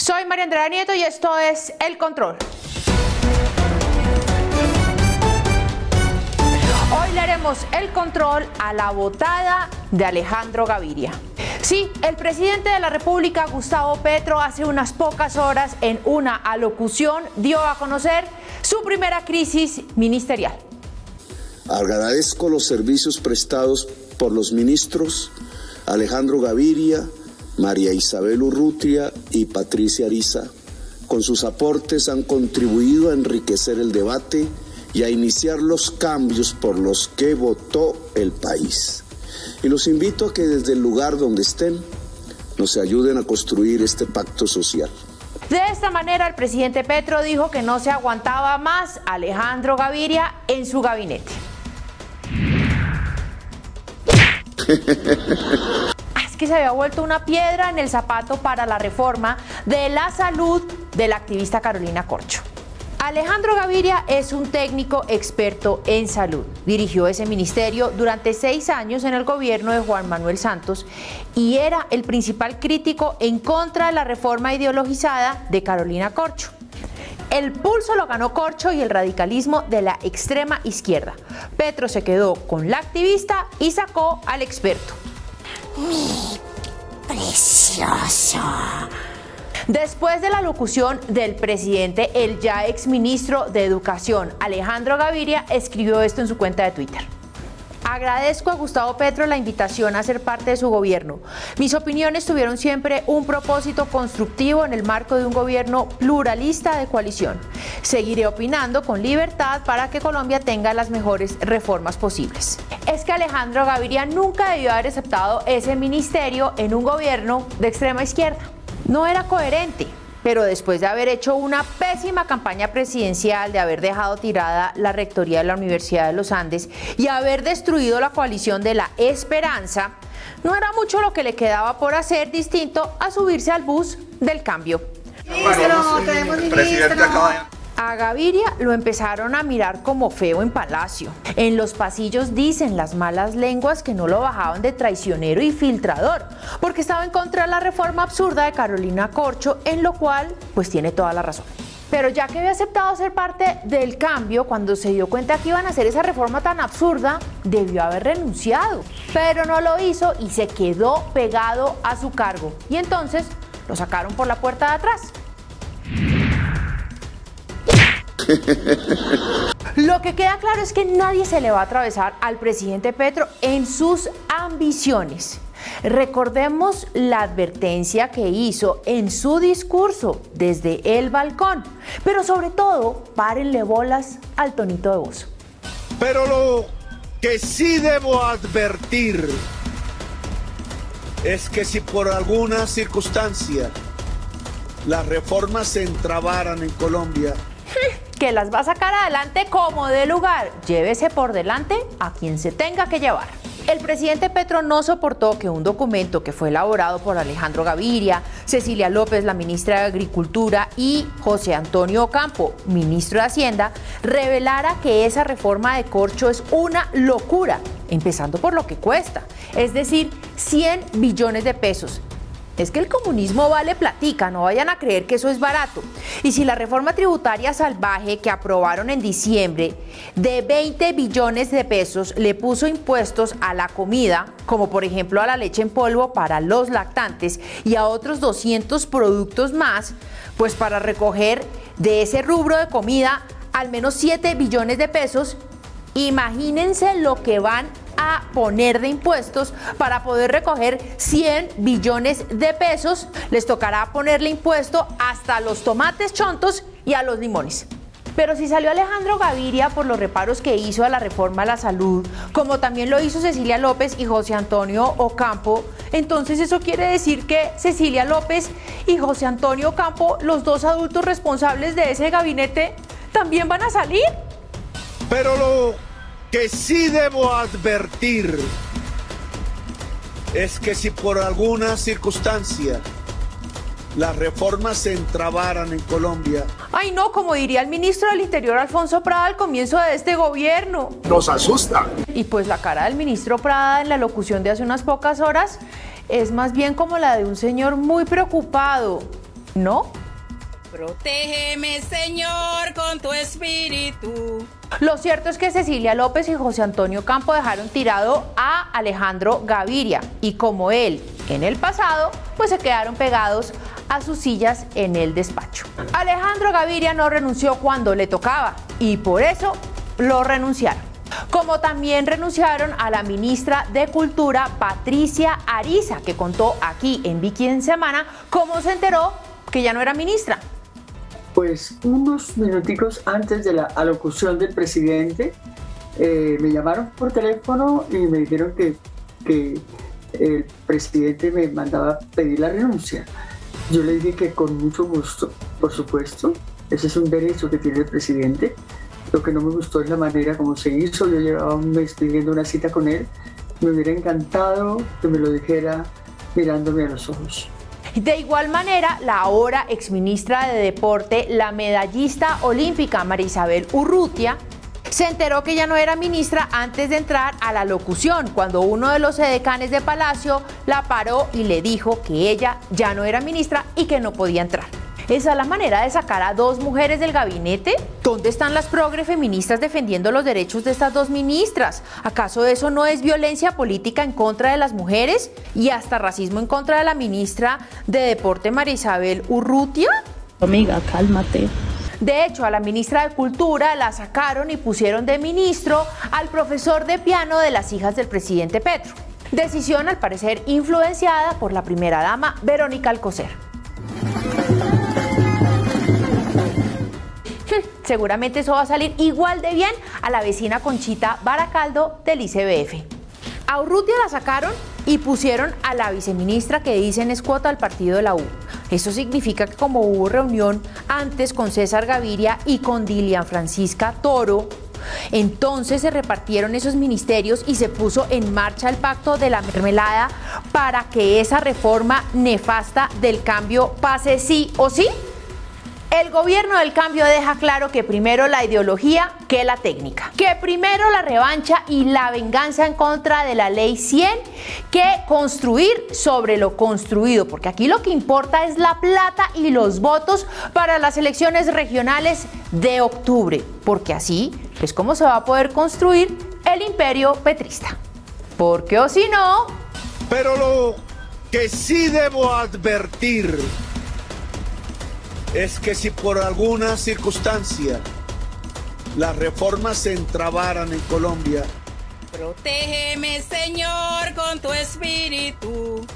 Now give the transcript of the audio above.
Soy María Andrea Nieto y esto es El Control. Hoy le haremos el control a la botada de Alejandro Gaviria. Sí, el presidente de la República, Gustavo Petro, hace unas pocas horas en una alocución dio a conocer su primera crisis ministerial. Agradezco los servicios prestados por los ministros Alejandro Gaviria, María Isabel Urrutia y Patricia Ariza. Con sus aportes han contribuido a enriquecer el debate y a iniciar los cambios por los que votó el país. Y los invito a que desde el lugar donde estén nos ayuden a construir este pacto social. De esta manera, el presidente Petro dijo que no se aguantaba más a Alejandro Gaviria en su gabinete. Es que se había vuelto una piedra en el zapato para la reforma de la salud de la activista Carolina Corcho. Alejandro Gaviria es un técnico experto en salud. Dirigió ese ministerio durante 6 años en el gobierno de Juan Manuel Santos y era el principal crítico en contra de la reforma ideologizada de Carolina Corcho. El pulso lo ganó Corcho y el radicalismo de la extrema izquierda. Petro se quedó con la activista y sacó al experto. Mi precioso. Después de la locución del presidente, el ya exministro de Educación, Alejandro Gaviria, escribió esto en su cuenta de Twitter. Agradezco a Gustavo Petro la invitación a ser parte de su gobierno. Mis opiniones tuvieron siempre un propósito constructivo en el marco de un gobierno pluralista de coalición. Seguiré opinando con libertad para que Colombia tenga las mejores reformas posibles. Es que Alejandro Gaviria nunca debió haber aceptado ese ministerio en un gobierno de extrema izquierda. No era coherente. Pero después de haber hecho una pésima campaña presidencial, de haber dejado tirada la rectoría de la Universidad de los Andes y haber destruido la coalición de la Esperanza, no era mucho lo que le quedaba por hacer distinto a subirse al bus del cambio. A Gaviria lo empezaron a mirar como feo en Palacio. En los pasillos dicen las malas lenguas que no lo bajaban de traicionero y filtrador, porque estaba en contra de la reforma absurda de Carolina Corcho, en lo cual pues tiene toda la razón. Pero ya que había aceptado ser parte del cambio, cuando se dio cuenta que iban a hacer esa reforma tan absurda, debió haber renunciado. Pero no lo hizo y se quedó pegado a su cargo. Y entonces lo sacaron por la puerta de atrás. Lo que queda claro es que nadie se le va a atravesar al presidente Petro en sus ambiciones. Recordemos la advertencia que hizo en su discurso desde el balcón, pero sobre todo, párenle bolas al tonito de voz. Pero lo que sí debo advertir es que si por alguna circunstancia las reformas se entrabaran en Colombia, que las va a sacar adelante como de lugar. Llévese por delante a quien se tenga que llevar. El presidente Petro no soportó que un documento que fue elaborado por Alejandro Gaviria, Cecilia López, la ministra de Agricultura, y José Antonio Ocampo, ministro de Hacienda, revelara que esa reforma de Corcho es una locura, empezando por lo que cuesta, es decir, 100 billones de pesos. Es que el comunismo vale platica, no vayan a creer que eso es barato. Y si la reforma tributaria salvaje que aprobaron en diciembre de 20 billones de pesos le puso impuestos a la comida, como por ejemplo a la leche en polvo para los lactantes y a otros 200 productos más, pues para recoger de ese rubro de comida al menos 7 billones de pesos, imagínense lo que van a poner de impuestos para poder recoger 100 billones de pesos. Les tocará ponerle impuesto hasta a los tomates chontos y a los limones. Pero si salió Alejandro Gaviria por los reparos que hizo a la reforma a la salud, como también lo hizo Cecilia López y José Antonio Ocampo, entonces eso quiere decir que Cecilia López y José Antonio Ocampo, los dos adultos responsables de ese gabinete, también van a salir. pero lo que sí debo advertir es que si por alguna circunstancia las reformas se entrabaran en Colombia. Ay no, como diría el ministro del Interior Alfonso Prada al comienzo de este gobierno. Nos asusta. Y pues la cara del ministro Prada en la locución de hace unas pocas horas es más bien como la de un señor muy preocupado. ¿No? Protégeme, Señor, con tu espíritu. Lo cierto es que Cecilia López y José Antonio Campo dejaron tirado a Alejandro Gaviria y como él en el pasado, pues se quedaron pegados a sus sillas en el despacho. Alejandro Gaviria no renunció cuando le tocaba y por eso lo renunciaron. Como también renunciaron a la ministra de Cultura, Patricia Ariza, que contó aquí en Vicky en Semana cómo se enteró que ya no era ministra. Pues unos minuticos antes de la alocución del presidente, me llamaron por teléfono y me dijeron que el presidente me mandaba pedir la renuncia. Yo le dije que con mucho gusto, por supuesto, ese es un derecho que tiene el presidente. Lo que no me gustó es la manera como se hizo. Yo llevaba un mes pidiendo una cita con él. Me hubiera encantado que me lo dijera mirándome a los ojos. De igual manera, la ahora exministra de Deporte, la medallista olímpica María Isabel Urrutia, se enteró que ya no era ministra antes de entrar a la locución, cuando uno de los edecanes de Palacio la paró y le dijo que ella ya no era ministra y que no podía entrar. ¿Esa es la manera de sacar a dos mujeres del gabinete? ¿Dónde están las progre feministas defendiendo los derechos de estas dos ministras? ¿Acaso eso no es violencia política en contra de las mujeres y hasta racismo en contra de la ministra de Deporte María Isabel Urrutia? Amiga, cálmate. De hecho, a la ministra de Cultura la sacaron y pusieron de ministro al profesor de piano de las hijas del presidente Petro. Decisión al parecer influenciada por la primera dama Verónica Alcocer. Seguramente eso va a salir igual de bien a la vecina Conchita Baracaldo del ICBF. A Urrutia la sacaron y pusieron a la viceministra que dicen es cuota al partido de la U. Eso significa que como hubo reunión antes con César Gaviria y con Dilian Francisca Toro, entonces se repartieron esos ministerios y se puso en marcha el pacto de la mermelada para que esa reforma nefasta del cambio pase sí o sí. El gobierno del cambio deja claro que primero la ideología que la técnica, que primero la revancha y la venganza en contra de la ley 100 que construir sobre lo construido, porque aquí lo que importa es la plata y los votos para las elecciones regionales de octubre, porque así es como se va a poder construir el imperio petrista. Porque o si no... Pero lo que sí debo advertir es que si por alguna circunstancia las reformas se entrabaran en Colombia, Protégeme, Señor, con tu espíritu.